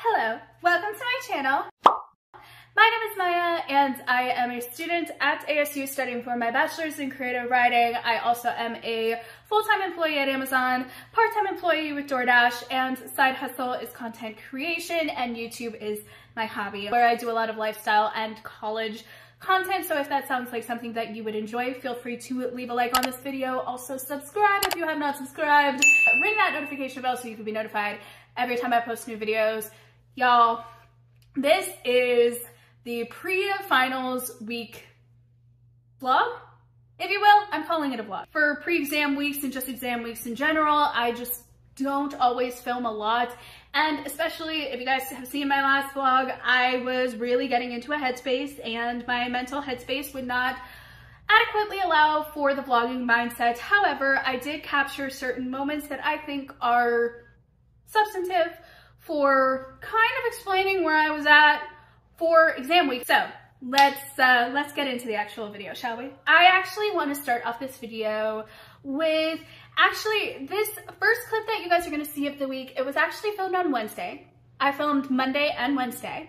Hello, welcome to my channel. My name is Maya and I am a student at ASU studying for my bachelor's in creative writing. I also am a full-time employee at Amazon, part-time employee with DoorDash, and side hustle is content creation, and YouTube is my hobby, where I do a lot of lifestyle and college content. So if that sounds like something that you would enjoy, feel free to leave a like on this video. Also subscribe if you have not subscribed. Ring that notification bell so you can be notified every time I post new videos. Y'all, this is the pre-finals week vlog, if you will. I'm calling it a vlog. For pre-exam weeks and just exam weeks in general, I just don't always film a lot. And especially if you guys have seen my last vlog, I was really getting into a headspace and my mental headspace would not adequately allow for the vlogging mindset. However, I did capture certain moments that I think are substantive for kind of explaining where I was at for exam week. So let's get into the actual video, shall we? I actually want to start off this video with this first clip that you guys are going to see of the week. It was actually filmed on Wednesday. I filmed Monday and Wednesday,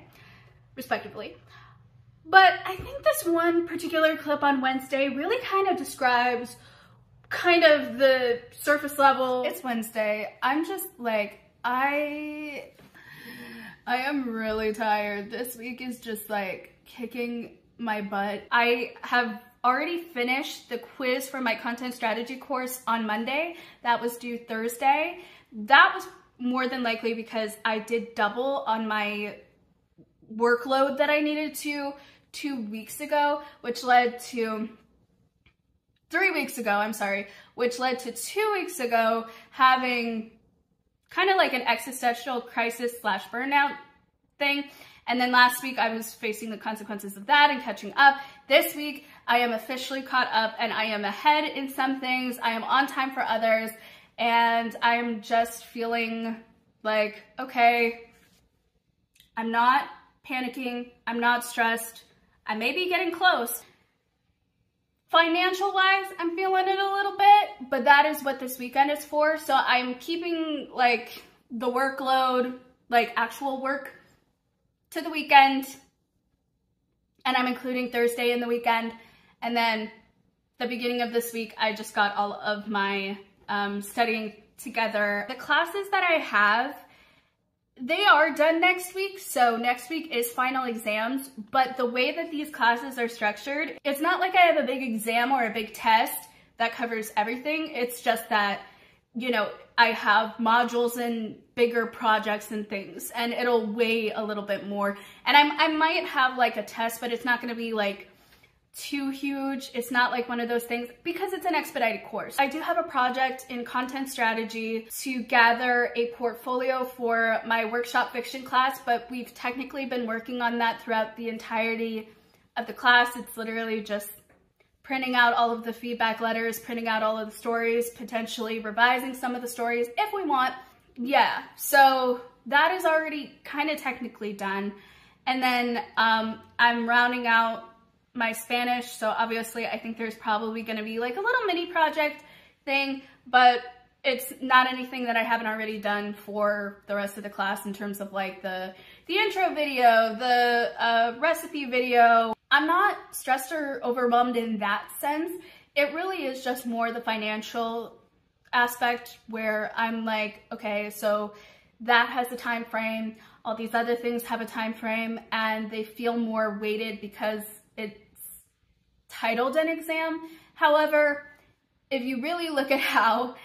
respectively. But I think this one particular clip on Wednesday really kind of describes kind of the surface level. It's Wednesday. I'm just like, I am really tired. This week is just like kicking my butt. I have already finished the quiz for my content strategy course on Monday. That was due Thursday. That was more than likely because I did double on my workload that I needed to 2 weeks ago, which led to 3 weeks ago, I'm sorry, which led to 2 weeks ago having kind of like an existential crisis / burnout thing. And then last week I was facing the consequences of that and catching up. This week I am officially caught up and I am ahead in some things. I am on time for others, and I'm just feeling like, okay, I'm not panicking. I'm not stressed. I may be getting close. Financial wise, I'm feeling it a little bit, but that is what this weekend is for. So I'm keeping like the workload, like actual work, to the weekend, and I'm including Thursday in the weekend. And then the beginning of this week, I just got all of my studying together. The classes that I have, they are done next week. So next week is final exams, but the way that these classes are structured, it's not like I have a big exam or a big test that covers everything. It's just that, you know, I have modules and bigger projects and things, and it'll weigh a little bit more. And I might have like a test, but it's not going to be like too huge. It's not like one of those things because it's an expedited course. I do have a project in content strategy to gather a portfolio for my workshop fiction class, but we've technically been working on that throughout the entirety of the class. It's literally just printing out all of the feedback letters, printing out all of the stories, potentially revising some of the stories if we want. Yeah, so that is already kind of technically done. And then I'm rounding out my Spanish, so obviously I think there's probably going to be like a little mini project thing, but it's not anything that I haven't already done for the rest of the class in terms of like the intro video, the recipe video. I'm not stressed or overwhelmed in that sense. It really is just more the financial aspect where I'm like, okay, so that has a time frame, all these other things have a time frame, and they feel more weighted because it's titled an exam. However, if you really look at how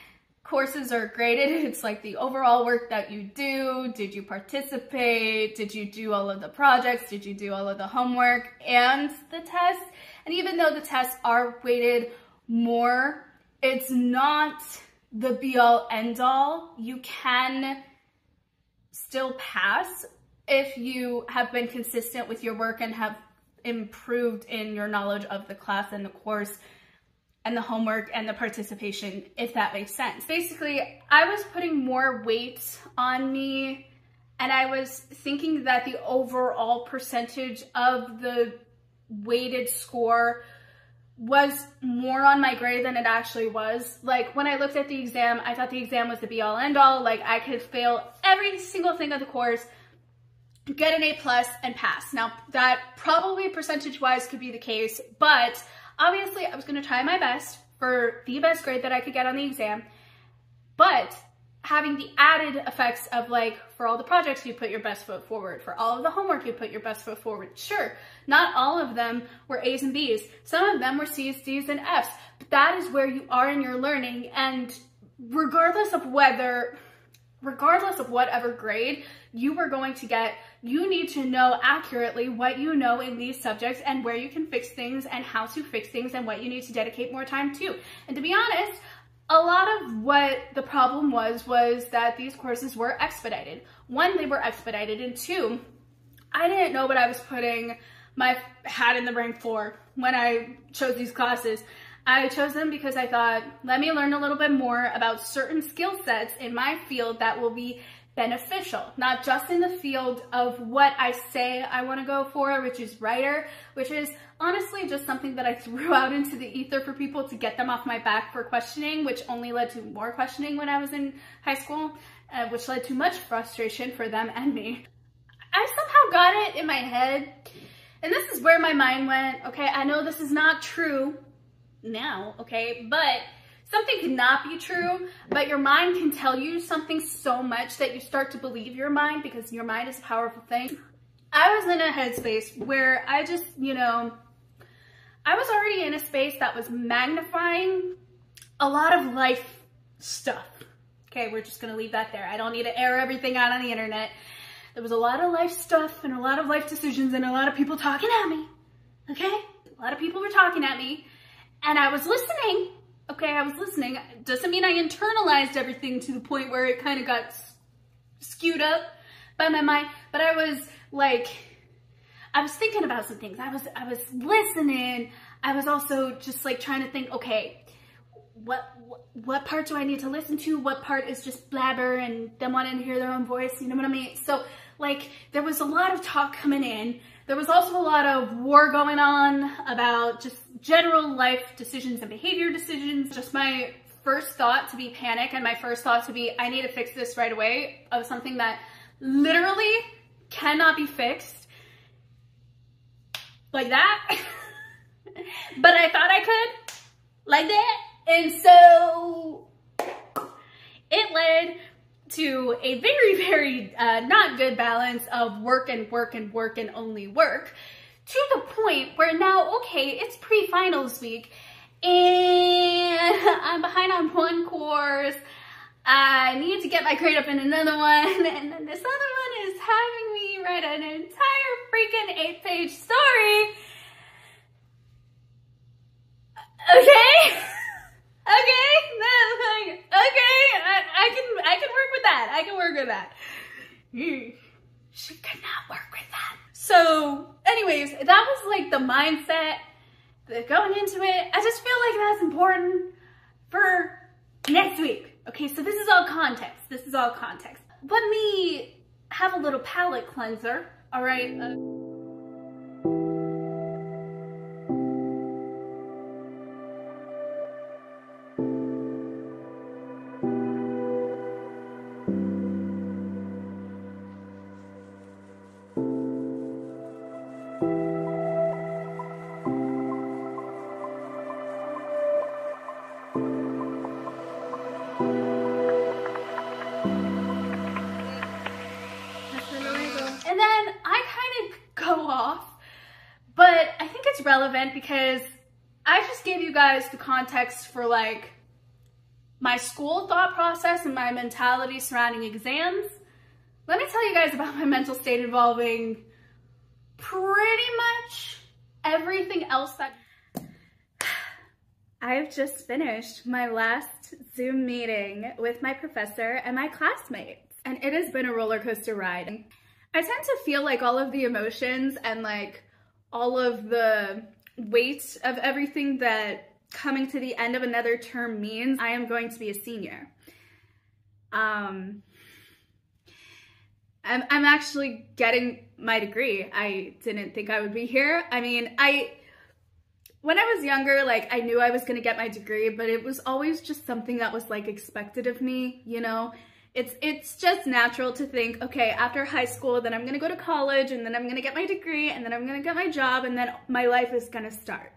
courses are graded, it's like the overall work that you do. Did you participate? Did you do all of the projects? Did you do all of the homework and the tests? And even though the tests are weighted more, it's not the be-all end-all. You can still pass if you have been consistent with your work and have improved in your knowledge of the class and the course and the homework and the participation, if that makes sense. Basically, I was putting more weight on me, and I was thinking that the overall percentage of the weighted score was more on my grade than it actually was. Like, when I looked at the exam, I thought the exam was the be-all end-all. Like, I could fail every single thing of the course get an A+ and pass. Now, that probably percentage-wise could be the case, but obviously I was going to try my best for the best grade that I could get on the exam, but having the added effects of like, for all the projects you put your best foot forward, for all of the homework you put your best foot forward. Sure, not all of them were A's and B's. Some of them were C's, D's, and F's, but that is where you are in your learning, and regardless of whatever grade you are going to get, you need to know accurately what you know in these subjects and where you can fix things and how to fix things and what you need to dedicate more time to. And to be honest, a lot of what the problem was that these courses were expedited. One, they were expedited, and two, I didn't know what I was putting my hat in the ring for when I chose these classes. I chose them because I thought, let me learn a little bit more about certain skill sets in my field that will be beneficial, not just in the field of what I say I want to go for, which is writer, which is honestly just something that I threw out into the ether for people to get them off my back for questioning, which only led to more questioning when I was in high school, which led to much frustration for them and me. I somehow got it in my head, and this is where my mind went. Okay, I know this is not true now, okay, but something cannot be true, but your mind can tell you something so much that you start to believe your mind, because your mind is a powerful thing. I was in a headspace where I just, I was already in a space that was magnifying a lot of life stuff. Okay, we're just gonna leave that there. I don't need to air everything out on the internet. There was a lot of life stuff and a lot of life decisions and a lot of people talking at me, okay? A lot of people were talking at me, and I was listening. Okay, I was listening. Doesn't mean I internalized everything to the point where it kind of got skewed up by my mind, but I was like, I was thinking about some things. I was listening. I was also just like trying to think, okay, what part do I need to listen to? What part is just blabber and them wanting to hear their own voice? You know what I mean? So like, there was a lot of talk coming in. There was also a lot of war going on about just general life decisions and behavior decisions. Just my first thought to be panic, and my first thought to be, I need to fix this right away, of something that literally cannot be fixed like that. But I thought I could, like that. And so it led to a very, very not good balance of work and work and work and only work, to the point where now, okay, it's pre-finals week and I'm behind on one course. I need to get my grade up in another one, and then this other one is having me write an entire freaking 8-page story. Okay? Okay, I can work with that. I can work with that. She could not work with that. So, anyways, that was like the mindset that going into it. I just feel like that's important for next week. Okay, so this is all context. This is all context. Let me have a little palate cleanser, all right? And then I kind of go off, but I think it's relevant because I just gave you guys the context for like my school thought process and my mentality surrounding exams. Let me tell you guys about my mental state involving pretty much everything else that... I've just finished my last Zoom meeting with my professor and my classmates, and it has been a roller coaster ride. I tend to feel like all of the emotions and like all of the weight of everything that coming to the end of another term means I am going to be a senior. I'm actually getting my degree. I didn't think I would be here. I mean, when I was younger, like I knew I was gonna get my degree, but it was always just something that was like expected of me, you know? It's just natural to think, okay, after high school, then I'm gonna go to college, and then I'm gonna get my degree, and then I'm gonna get my job, and then my life is gonna start.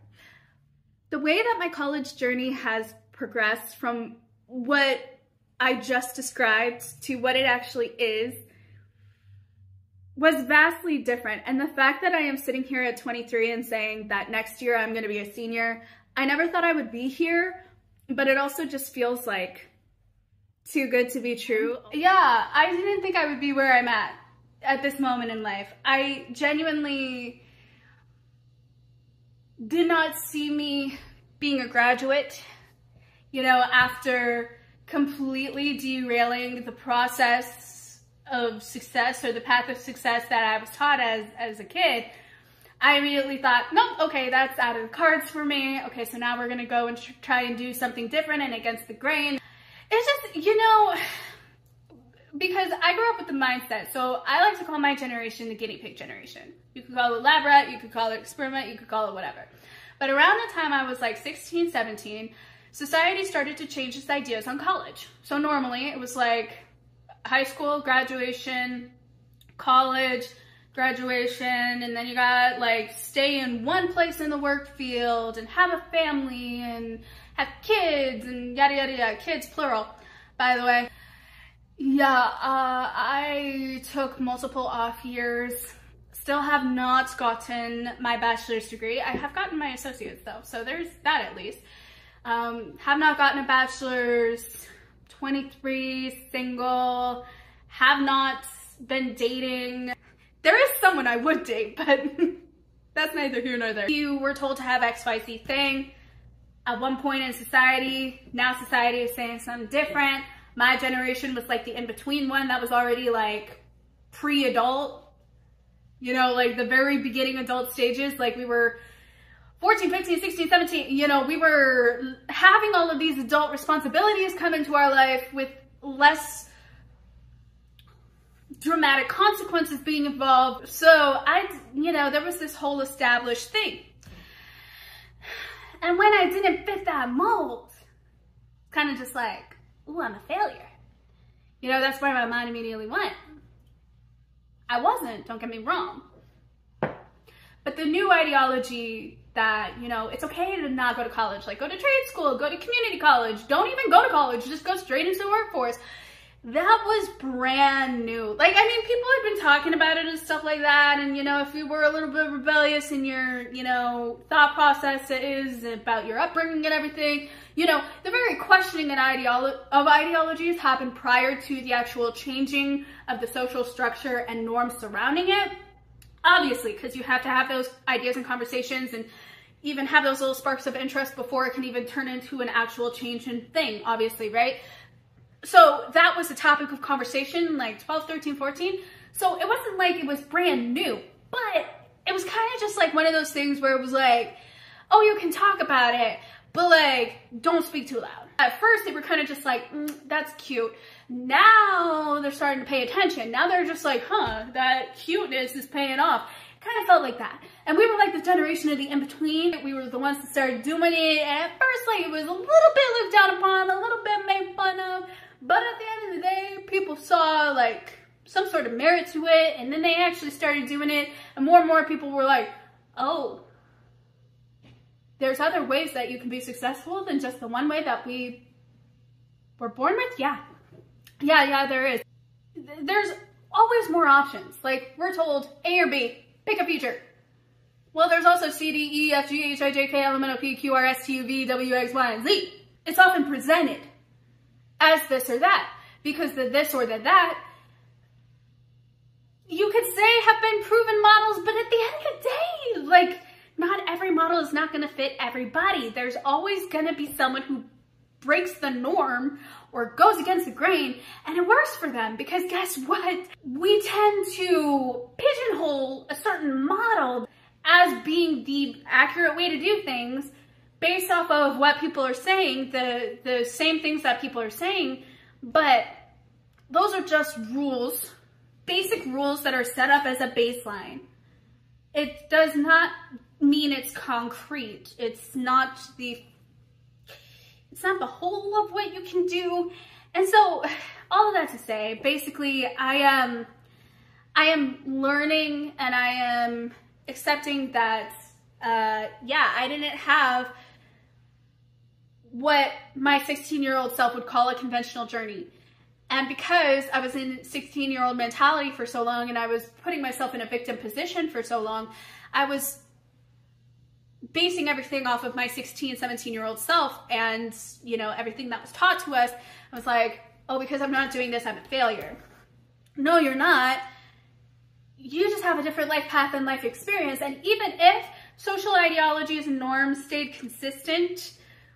The way that my college journey has progressed from what I just described to what it actually is was vastly different. And the fact that I am sitting here at 23 and saying that next year I'm gonna be a senior, I never thought I would be here, but it also just feels like too good to be true. Yeah, I didn't think I would be where I'm at this moment in life. I genuinely did not see me being a graduate, you know, after completely derailing the process of success or the path of success that I was taught as a kid. I immediately thought, nope, okay, that's out of the cards for me. Okay, so now we're gonna go and try and do something different and against the grain. It's just, you know, because I grew up with the mindset, so I like to call my generation the guinea pig generation. You could call it lab rat, you could call it experiment, you could call it whatever. But around the time I was like 16, 17, society started to change its ideas on college. So normally it was like high school, graduation, college, graduation, and then you got like stay in one place in the work field and have a family and have kids and yada yada yada. Kids plural, by the way. Yeah, I took multiple off years. Still have not gotten my bachelor's degree. I have gotten my associate's though, so there's that at least. Have not gotten a bachelor's, 23, single, have not been dating. There is someone I would date, but that's neither here nor there. You were told to have XYZ thing at one point in society. Now society is saying something different. My generation was like the in-between one that was already like pre-adult. You know, like the very beginning adult stages, like we were 14, 15, 16, 17, you know, we were having all of these adult responsibilities come into our life with less dramatic consequences being involved. So you know, there was this whole established thing. And when I didn't fit that mold, kind of just like, ooh, I'm a failure. You know, that's where my mind immediately went. I wasn't, don't get me wrong. But the new ideology that, you know, it's okay to not go to college, like go to trade school, go to community college, don't even go to college, just go straight into the workforce. That was brand new. Like, I mean, people had been talking about it and stuff like that, and, you know, if you were a little bit rebellious in your, you know, thought process is about your upbringing and everything, you know, the very questioning and ideologies happened prior to the actual changing of the social structure and norms surrounding it. Obviously, because you have to have those ideas and conversations and even have those little sparks of interest before it can even turn into an actual change in thing, obviously, right? So that was the topic of conversation, like 12, 13, 14. So it wasn't like it was brand new, but it was kind of just like one of those things where it was like, oh, you can talk about it, but like, don't speak too loud. At first, they were kind of just like, that's cute. Now they're starting to pay attention. Now they're just like, huh, that cuteness is paying off. It kind of felt like that. And we were like the generation of the in-between. We were the ones that started doing it. And at first, like, it was a little bit looked down upon, a little bit made fun of. But at the end of the day, people saw like some sort of merit to it, and then they actually started doing it, and more people were like, oh, there's other ways that you can be successful than just the one way that we were born with? Yeah, there is. There's always more options. Like, we're told A or B, pick a feature. Well, there's also C, D, E, F, G, H, I, J, K, L, M, N, O, P, Q, R, S, T, U, V, W, X, Y, and Z. It's often presented as this or that, because the this or the that, you could say have been proven models, but at the end of the day, like, not every model is not going to fit everybody. There's always going to be someone who breaks the norm or goes against the grain, and it works for them, because guess what? We tend to pigeonhole a certain model as being the accurate way to do things based off of what people are saying, the same things that people are saying, but those are just rules, basic rules that are set up as a baseline. It does not mean it's concrete. It's not the whole of what you can do, And so all of that to say, basically I am learning and I am accepting that, yeah, I didn't have what my 16-year-old self would call a conventional journey. And because I was in 16-year-old mentality for so long and I was putting myself in a victim position for so long, I was basing everything off of my 16, 17-year-old self and, you know, everything that was taught to us. I was like, oh, because I'm not doing this, I'm a failure. No, you're not. You just have a different life path and life experience. And even if social ideologies and norms stayed consistent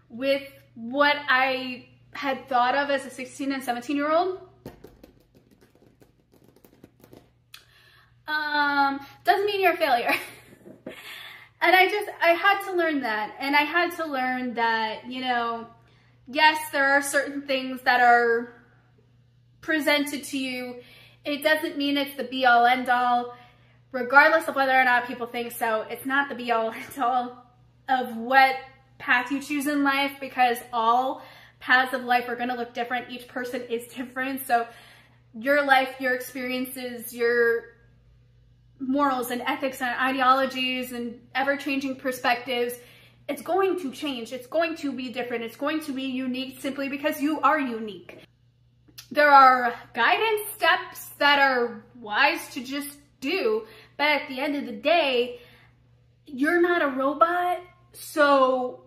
with what I had thought of as a 16 and 17-year-old, doesn't mean you're a failure. And I had to learn that. And I had to learn that, you know, yes, there are certain things that are presented to you. It doesn't mean it's the be-all, end-all. Regardless of whether or not people think so, it's not the be-all, end-all of what path you choose in life, because all paths of life are going to look different. Each person is different. So your life, your experiences, your morals and ethics and ideologies and ever-changing perspectives, it's going to change. It's going to be different. It's going to be unique simply because you are unique. There are guidance steps that are wise to just do, but at the end of the day, you're not a robot. So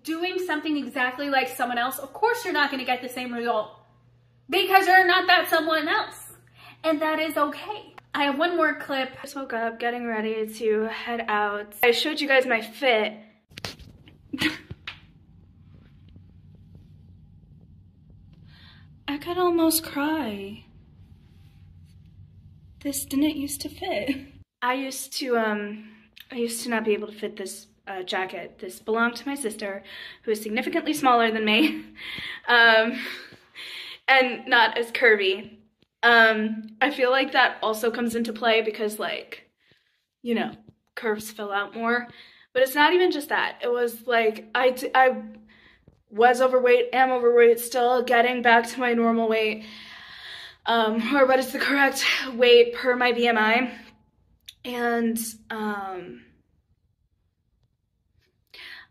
doing something exactly like someone else, of course you're not going to get the same result because you're not that someone else. And that is okay. I have one more clip. I just woke up getting ready to head out. I showed you guys my fit. I could almost cry. This didn't used to fit. I used to not be able to fit this jacket. This belonged to my sister, who is significantly smaller than me, and not as curvy. I feel like that also comes into play because, like, you know, curves fill out more. But it's not even just that. It was like I was overweight, am overweight, still getting back to my normal weight, or what is the correct weight per my BMI. And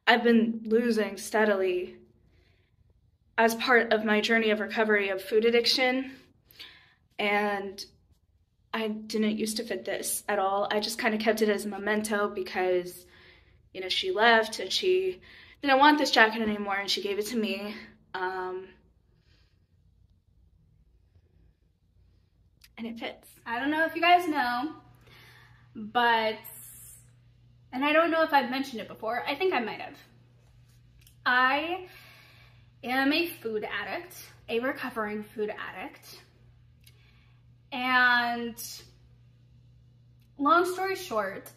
I've been losing steadily as part of my journey of recovery of food addiction. And I didn't used to fit this at all. I just kind of kept it as a memento because, you know, she left and she didn't want this jacket anymore and she gave it to me. And it fits. I don't know if you guys know, but, and I don't know if I've mentioned it before. I think I might have. I am a food addict, a recovering food addict. And long story short,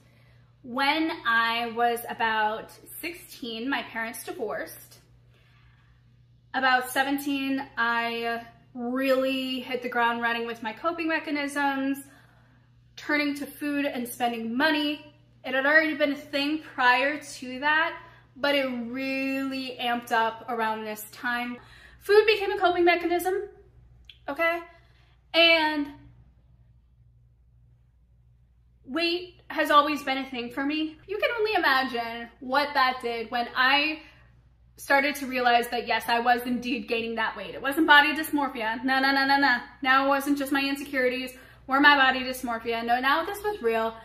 when I was about 16, my parents divorced. About 17, I really hit the ground running with my coping mechanisms, turning to food and spending money. It had already been a thing prior to that, but it really amped up around this time. Food became a coping mechanism, okay? And weight has always been a thing for me. You can only imagine what that did when I started to realize that, yes, I was indeed gaining that weight. It wasn't body dysmorphia. No. Now it wasn't just my insecurities or my body dysmorphia. No, now this was real.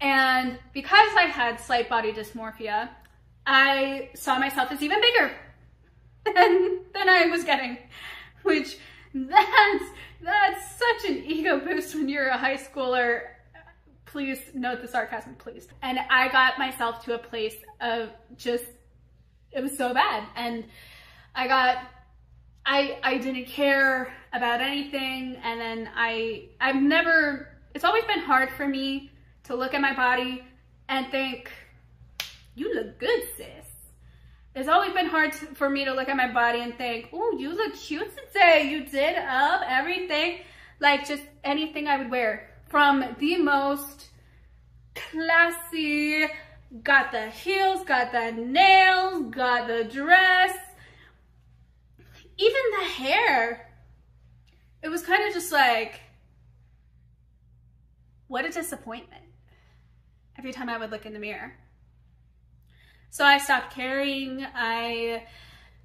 And because I had slight body dysmorphia, I saw myself as even bigger than I was getting, which that's such an ego boost when you're a high schooler. Please note the sarcasm, please. And I got myself to a place of just, it was so bad. And I didn't care about anything. And then it's always been hard for me to look at my body and think, you look good, sis. It's always been hard for me to look at my body and think, oh, you look cute today. You did up everything. Like just anything I would wear. From the most classy, got the heels, got the nails, got the dress, even the hair. it was kind of just like, what a disappointment every time I would look in the mirror. So I stopped caring. I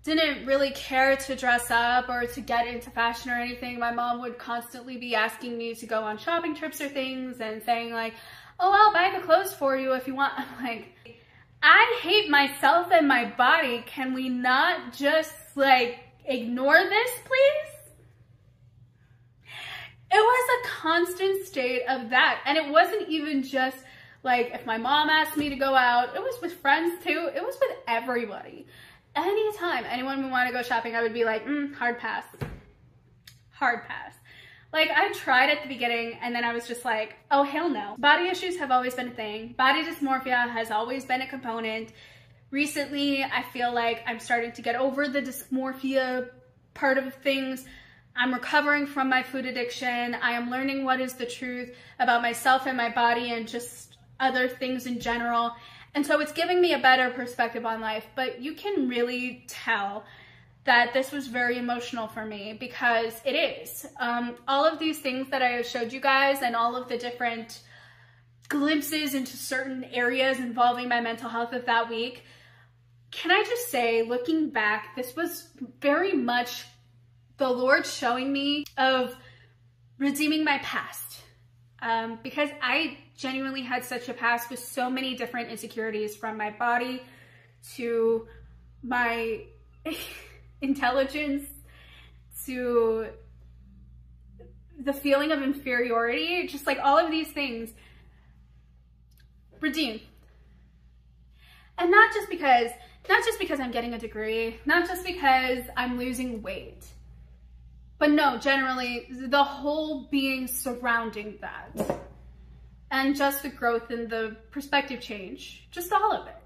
didn't really care to dress up or to get into fashion or anything. My mom would constantly be asking me to go on shopping trips or things and saying like, oh, I'll buy the clothes for you if you want. I'm like, I hate myself and my body. Can we not just like ignore this, please? It was a constant state of that. And it wasn't even just like if my mom asked me to go out, it was with friends too. It was with everybody. Anytime anyone would want to go shopping, I would be like, hard pass. Hard pass. Like, I tried at the beginning and then I was just like, oh, hell no. Body issues have always been a thing. Body dysmorphia has always been a component. Recently, I feel like I'm starting to get over the dysmorphia part of things. I'm recovering from my food addiction. I am learning what is the truth about myself and my body and just other things in general. And so it's giving me a better perspective on life, but you can really tell that this was very emotional for me because it is. All of these things that I have showed you guys and all of the different glimpses into certain areas involving my mental health of that week, can I just say, looking back, this was very much the Lord showing me of redeeming my past. Because I genuinely had such a past with so many different insecurities, from my body to my intelligence to the feeling of inferiority, just like all of these things. Redeemed. And not just because I'm getting a degree, not just because I'm losing weight, but no, generally the whole being surrounding that. And just the growth and the perspective change. Just all of it.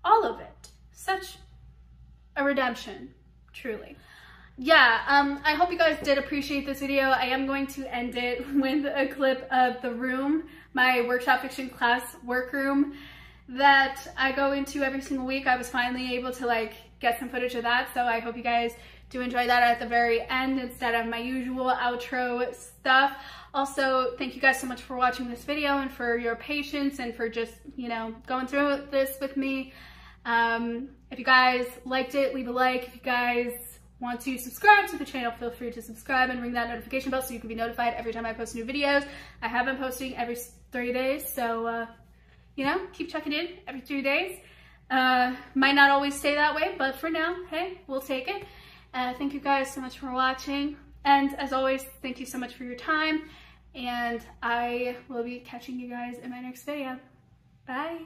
All of it. Such a redemption, truly. Yeah, I hope you guys did appreciate this video. I am going to end it with a clip of the room, my workshop fiction class workroom that I go into every single week. I was finally able to like get some footage of that, so I hope you guys do enjoy that at the very end instead of my usual outro stuff. Also, thank you guys so much for watching this video and for your patience and for just, you know, going through this with me. If you guys liked it, leave a like. If you guys want to subscribe to the channel, feel free to subscribe and ring that notification bell so you can be notified every time I post new videos. I have been posting every 3 days, so, you know, keep checking in every 3 days. Might not always stay that way, but for now, hey, we'll take it. Thank you guys so much for watching. And as always, thank you so much for your time. And I will be catching you guys in my next video. Bye.